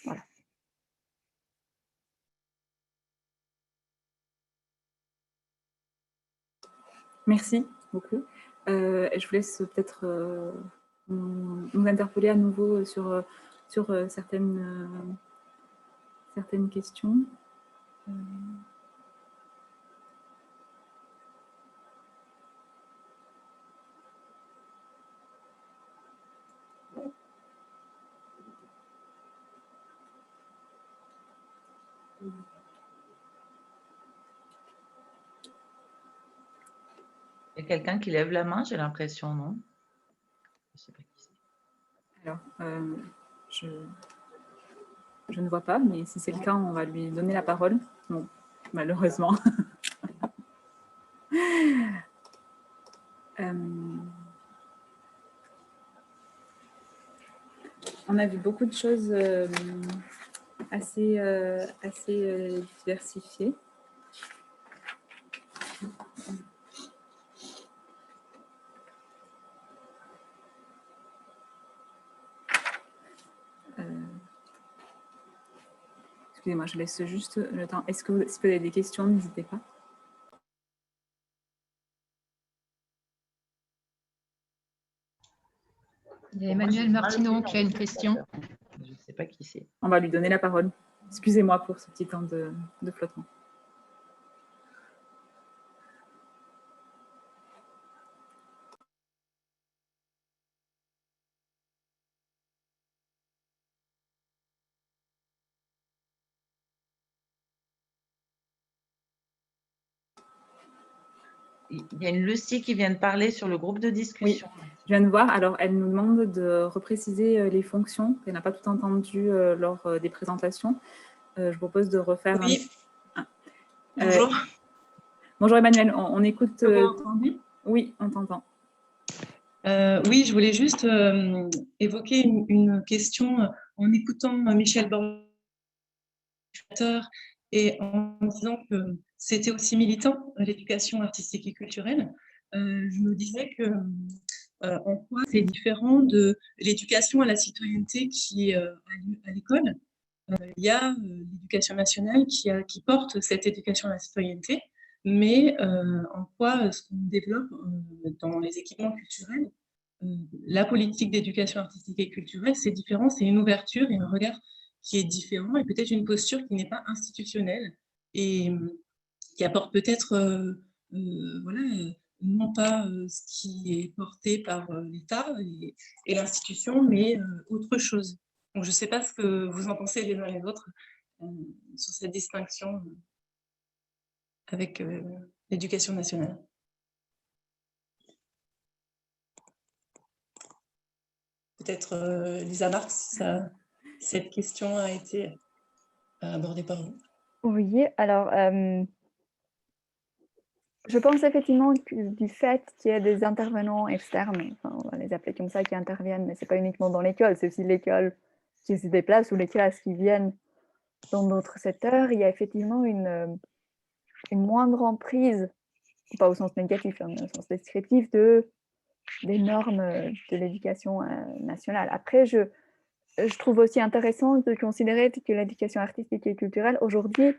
Voilà. Merci beaucoup. Je vous laisse peut-être nous interpeller à nouveau sur certaines questions. Il y a quelqu'un qui lève la main, j'ai l'impression, non? Je sais pas qui c'est. Alors, je ne vois pas, mais si c'est le cas, on va lui donner la parole. Bon, malheureusement. On a vu beaucoup de choses assez diversifiées. Excusez-moi, je laisse juste le temps. Si vous avez des questions, n'hésitez pas. Il y a Emmanuel Martineau qui a une question. Je ne sais pas qui c'est. On va lui donner la parole. Excusez-moi pour ce petit temps de flottement. Il y a une Lucie qui vient de parler sur le groupe de discussion. Oui, je viens de voir. Alors, elle nous demande de repréciser les fonctions. Elle n'a pas tout entendu lors des présentations. Je propose de refaire... Oui. Bonjour. Bonjour Emmanuel, on écoute... Oui, on t'entend. Oui, je voulais juste évoquer une question en écoutant Michel Borges et en disant que c'était aussi militant, l'éducation artistique et culturelle. Je me disais que en quoi c'est différent de l'éducation à la citoyenneté qui est à l'école. Il y a l'éducation nationale qui porte cette éducation à la citoyenneté, mais en quoi ce qu'on développe dans les équipements culturels, la politique d'éducation artistique et culturelle, c'est différent, c'est une ouverture et un regard qui est différent et peut-être une posture qui n'est pas institutionnelle et qui apporte peut-être voilà, non pas ce qui est porté par l'État et l'institution, mais autre chose. Donc, je ne sais pas ce que vous en pensez les uns les autres sur cette distinction avec l'éducation nationale. Peut-être Lisa Marx, si cette question a été abordée par vous. Oui, alors je pense effectivement que du fait qu'il y ait des intervenants externes, enfin, on va les appeler comme ça, qui interviennent, mais ce n'est pas uniquement dans l'école, c'est aussi l'école qui se déplace ou les classes qui viennent dans d'autres secteurs, il y a effectivement une moindre emprise, pas au sens négatif, mais au sens descriptif, des normes de l'éducation nationale. Après, je trouve aussi intéressant de considérer que l'éducation artistique et culturelle aujourd'hui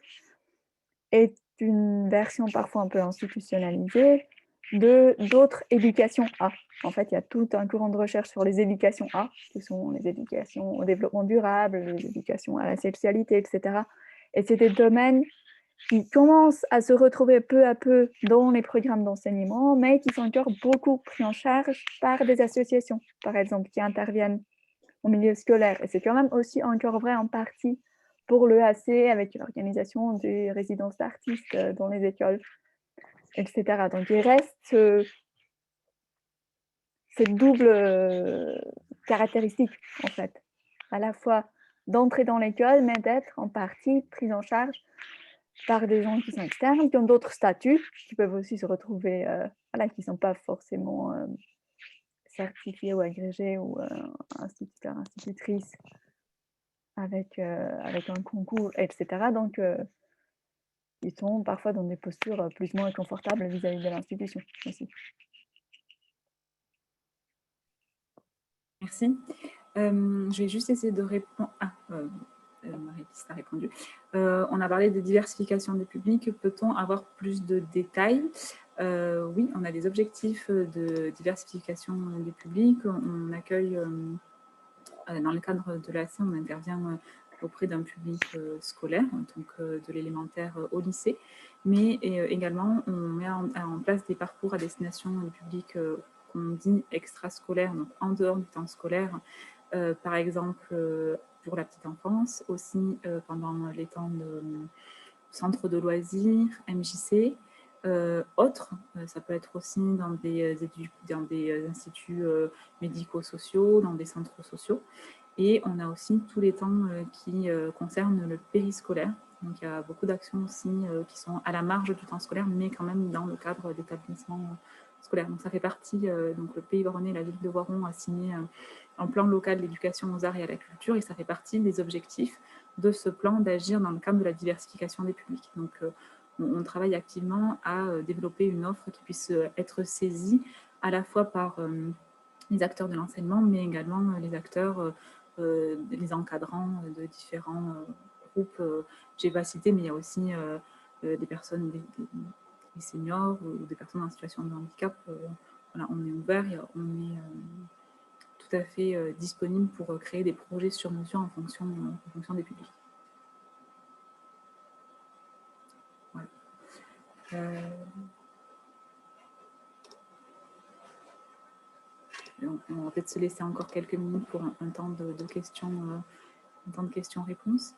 est une version parfois un peu institutionnalisée d'autres éducations A. En fait, il y a tout un courant de recherche sur les éducations A, qui sont les éducations au développement durable, les éducations à la sexualité, etc. Et c'est des domaines qui commencent à se retrouver peu à peu dans les programmes d'enseignement, mais qui sont encore beaucoup pris en charge par des associations, par exemple, qui interviennent au milieu scolaire. Et c'est quand même aussi encore vrai en partie pour l'EAC, avec l'organisation des résidences d'artistes dans les écoles, etc. Donc il reste cette double caractéristique, en fait, à la fois d'entrer dans l'école, mais d'être en partie prise en charge par des gens qui sont externes, qui ont d'autres statuts, qui peuvent aussi se retrouver à voilà, qui ne sont pas forcément certifiés ou agrégés ou instituteurs, institutrices avec un concours, etc. Donc, ils sont parfois dans des postures plus ou moins confortables vis-à-vis de l'institution aussi. Merci. Je vais juste essayer de répondre. Marie-Lise a répondu. On a parlé de diversification des publics. Peut-on avoir plus de détails? Oui, on a des objectifs de diversification des publics. On accueille, dans le cadre de l'AC, on intervient auprès d'un public scolaire, donc de l'élémentaire au lycée, mais également on met en place des parcours à destination du public qu'on dit extrascolaire, donc en dehors du temps scolaire, par exemple pour la petite enfance, aussi pendant les temps de centre de loisirs, MJC, autres, ça peut être aussi dans des instituts médico-sociaux, dans des centres sociaux. Et on a aussi tous les temps qui concernent le périscolaire. Donc il y a beaucoup d'actions aussi qui sont à la marge du temps scolaire, mais quand même dans le cadre d'établissements scolaires. Donc ça fait partie, donc le Pays Voironnais, la ville de Voiron a signé un plan local d'éducation aux arts et à la culture, et ça fait partie des objectifs de ce plan d'agir dans le cadre de la diversification des publics. Donc on travaille activement à développer une offre qui puisse être saisie à la fois par les acteurs de l'enseignement, mais également les acteurs, les encadrants de différents groupes. Je n'ai pas cité, mais il y a aussi des personnes, des seniors ou des personnes en situation de handicap. Voilà, on est ouvert, on est tout à fait disponible pour créer des projets sur mesure en fonction des publics. Voilà. On va peut-être se laisser encore quelques minutes pour un temps de questions, un temps de questions-réponses.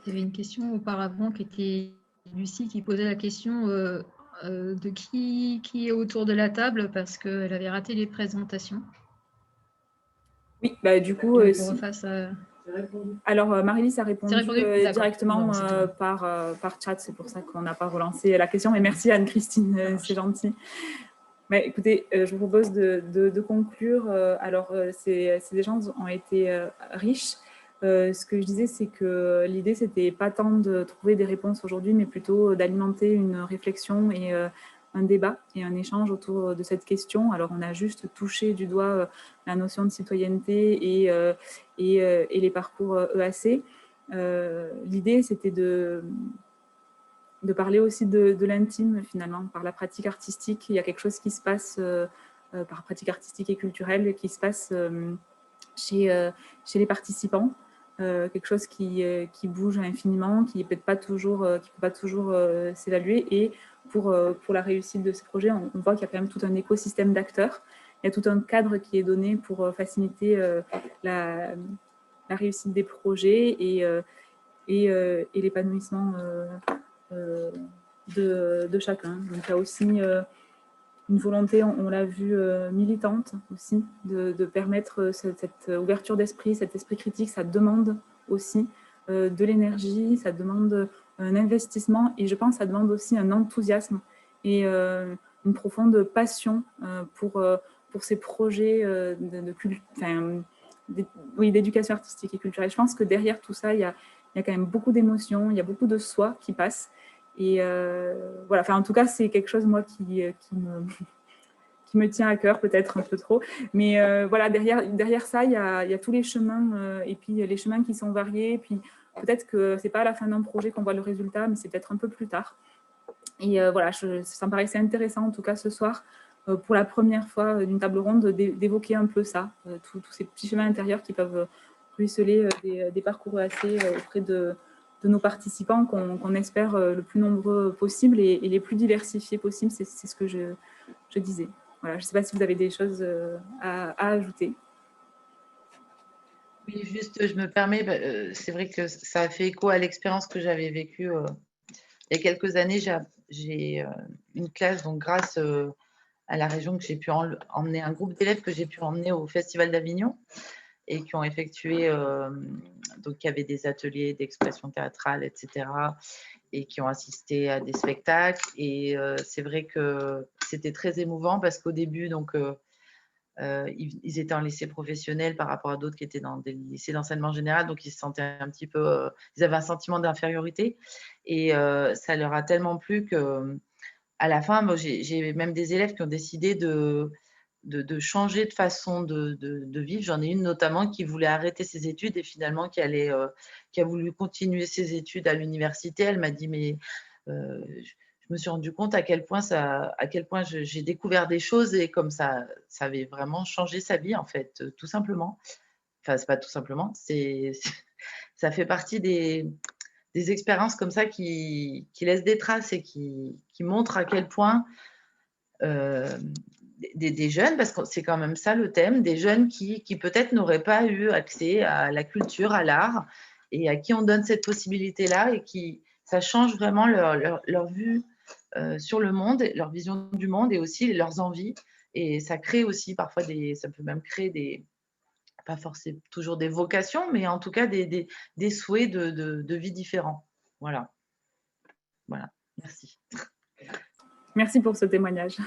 Il y avait une question auparavant qui était Lucie qui posait la question de qui est autour de la table parce qu'elle avait raté les présentations. Oui, bah, du coup, alors Marie-Lise a répondu directement par chat, c'est pour ça qu'on n'a pas relancé la question, mais merci Anne-Christine, c'est gentil. Mais écoutez, je vous propose de conclure. Alors, ces échanges ont été riches. Ce que je disais, c'est que l'idée, c'était pas tant de trouver des réponses aujourd'hui, mais plutôt d'alimenter une réflexion et un débat et un échange autour de cette question. Alors, on a juste touché du doigt la notion de citoyenneté et les parcours EAC. L'idée, c'était de parler aussi de l'intime, finalement, par la pratique artistique. Il y a quelque chose qui se passe par pratique artistique et culturelle qui se passe chez les participants. Quelque chose qui bouge infiniment, qui ne peut pas toujours s'évaluer. Et pour la réussite de ce projet, on voit qu'il y a quand même tout un écosystème d'acteurs. Il y a tout un cadre qui est donné pour faciliter la réussite des projets et l'épanouissement de chacun. Donc il y a aussi une volonté, on l'a vu, militante aussi, de permettre cette ouverture d'esprit, cet esprit critique. Ça demande aussi de l'énergie, ça demande un investissement et je pense que ça demande aussi un enthousiasme et une profonde passion pour ces projets d'éducation artistique et culturelle. Je pense que derrière tout ça, il y a quand même beaucoup d'émotions, il y a beaucoup de soi qui passe. Et voilà, enfin, en tout cas, c'est quelque chose, moi, qui me tient à cœur, peut-être un peu trop. Mais voilà, derrière ça, il y a tous les chemins, et puis les chemins qui sont variés. Puis peut-être que ce n'est pas à la fin d'un projet qu'on voit le résultat, mais c'est peut-être un peu plus tard. Et voilà, ça me paraissait intéressant, en tout cas ce soir, pour la première fois d'une table ronde, d'évoquer un peu ça, tous ces petits chemins intérieurs qui peuvent ruisseler des parcours assez auprès de nos participants qu'on espère le plus nombreux possible et les plus diversifiés possible. C'est ce que je disais. Voilà, je ne sais pas si vous avez des choses à ajouter. Oui, juste, je me permets, c'est vrai que ça a fait écho à l'expérience que j'avais vécue il y a quelques années. J'ai une classe, donc grâce à la région, que j'ai pu emmener un groupe d'élèves que j'ai pu emmener au Festival d'Avignon. et qui ont effectué, donc il y avait des ateliers d'expression théâtrale, etc., et qui ont assisté à des spectacles. Et c'est vrai que c'était très émouvant parce qu'au début, donc, ils étaient en lycée professionnel par rapport à d'autres qui étaient dans des lycées d'enseignement général, donc ils se sentaient un petit peu, ils avaient un sentiment d'infériorité, et ça leur a tellement plu que, à la fin, moi, j'ai même des élèves qui ont décidé de changer de façon de vivre. J'en ai une notamment qui voulait arrêter ses études et finalement qui a voulu continuer ses études à l'université. Elle m'a dit, mais je me suis rendu compte à quel point j'ai découvert des choses, et comme ça avait vraiment changé sa vie, en fait, tout simplement. Enfin, c'est pas tout simplement, ça fait partie des expériences comme ça qui laissent des traces et qui montrent à quel point des jeunes, parce que c'est quand même ça le thème, des jeunes qui peut-être n'auraient pas eu accès à la culture, à l'art, et à qui on donne cette possibilité-là, et qui ça change vraiment leur vue sur le monde, leur vision du monde, et aussi leurs envies. Et ça crée aussi parfois ça peut même créer pas forcément toujours des vocations, mais en tout cas des souhaits de vie différents. Voilà. Voilà. Merci. Merci pour ce témoignage.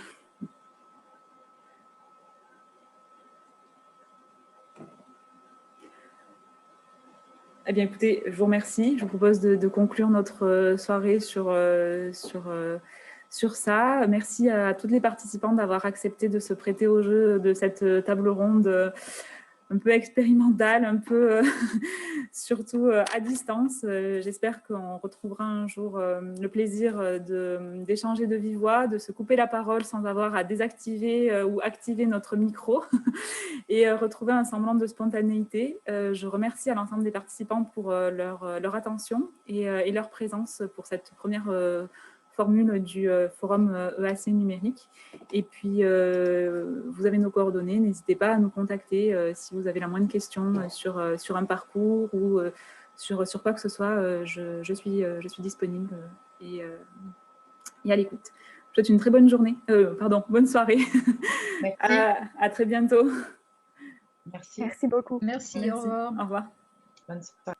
Eh bien, écoutez, je vous remercie. Je vous propose de conclure notre soirée sur ça. Merci à toutes les participantes d'avoir accepté de se prêter au jeu de cette table ronde un peu expérimentale, un peu surtout à distance. J'espère qu'on retrouvera un jour le plaisir d'échanger de vive voix, de se couper la parole sans avoir à désactiver ou activer notre micro et retrouver un semblant de spontanéité. Je remercie à l'ensemble des participants pour leur attention et leur présence pour cette première formule du forum EAC numérique. Et puis, vous avez nos coordonnées, n'hésitez pas à nous contacter si vous avez la moindre question sur un parcours ou sur quoi que ce soit. Je suis disponible et à l'écoute. Je vous souhaite une très bonne journée, bonne soirée. À très bientôt. Merci. Merci beaucoup. Merci, au revoir. Au revoir. Bonne soirée.